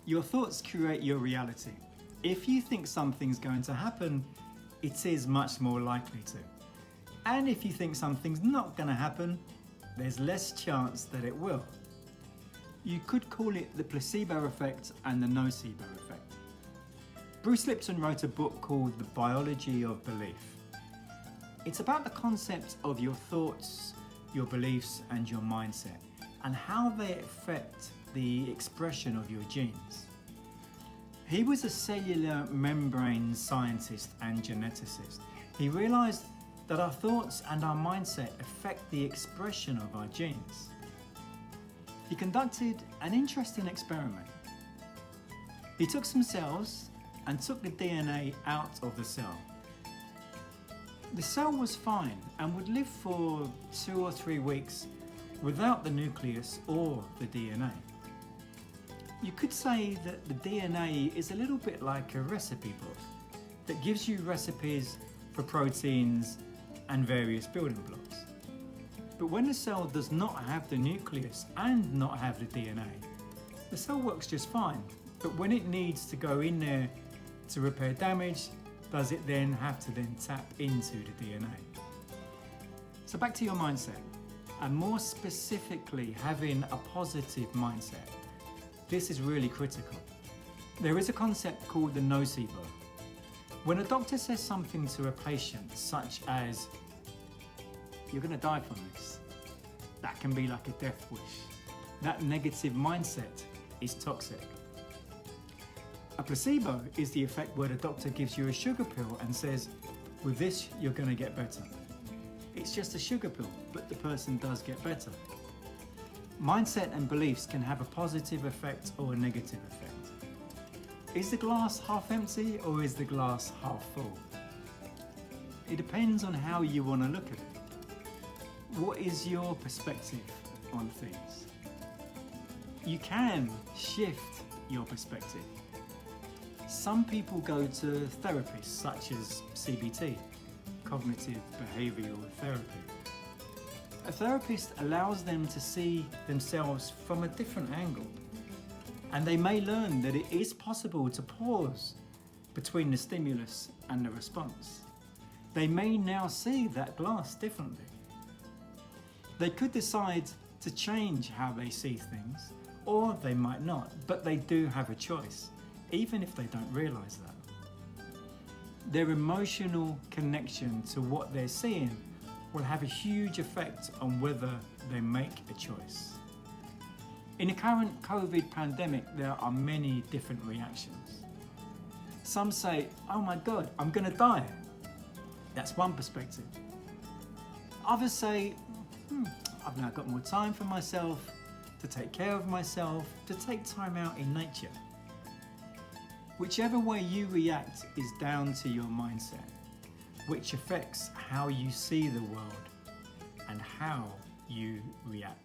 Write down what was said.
Your thoughts create your reality. If you think something's going to happen, it is much more likely to. And if you think something's not going to happen, there's less chance that it will. You could call it the placebo effect and the nocebo effect. Bruce Lipton wrote a book called The Biology of Belief. It's about the concept of your thoughts, your beliefs, and your mindset, and how they affect the expression of your genes. He was a cellular membrane scientist and geneticist. He realized that our thoughts and our mindset affect the expression of our genes. He conducted an interesting experiment. He took some cells and took the DNA out of the cell. The cell was fine and would live for 2 or 3 weeks without the nucleus or the DNA. You could say that the DNA is a little bit like a recipe book that gives you recipes for proteins and various building blocks. But when the cell does not have the nucleus and not have the DNA, the cell works just fine. But when it needs to go in there to repair damage, does it then have to then tap into the DNA? So back to your mindset, and more specifically having a positive mindset. This is really critical. There is a concept called the nocebo. When a doctor says something to a patient such as, "You're going to die from this," that can be like a death wish. That negative mindset is toxic. A placebo is the effect where the doctor gives you a sugar pill and says, "With this, you're going to get better." It's just a sugar pill, but the person does get better. Mindset and beliefs can have a positive effect or a negative effect. Is the glass half empty or is the glass half full? It depends on how you want to look at it. What is your perspective on things? You can shift your perspective. Some people go to therapists such as CBT, cognitive behavioral therapy. A therapist allows them to see themselves from a different angle, and they may learn that it is possible to pause between the stimulus and the response. They may now see that glass differently. They could decide to change how they see things, or they might not, but they do have a choice, even if they don't realize that. Their emotional connection to what they're seeing will have a huge effect on whether they make a choice. In the current COVID pandemic, there are many different reactions. Some say, "Oh my God, I'm going to die." That's one perspective. Others say, "I've now got more time for myself, to take care of myself, to take time out in nature." Whichever way you react is down to your mindset, which affects how you see the world and how you react.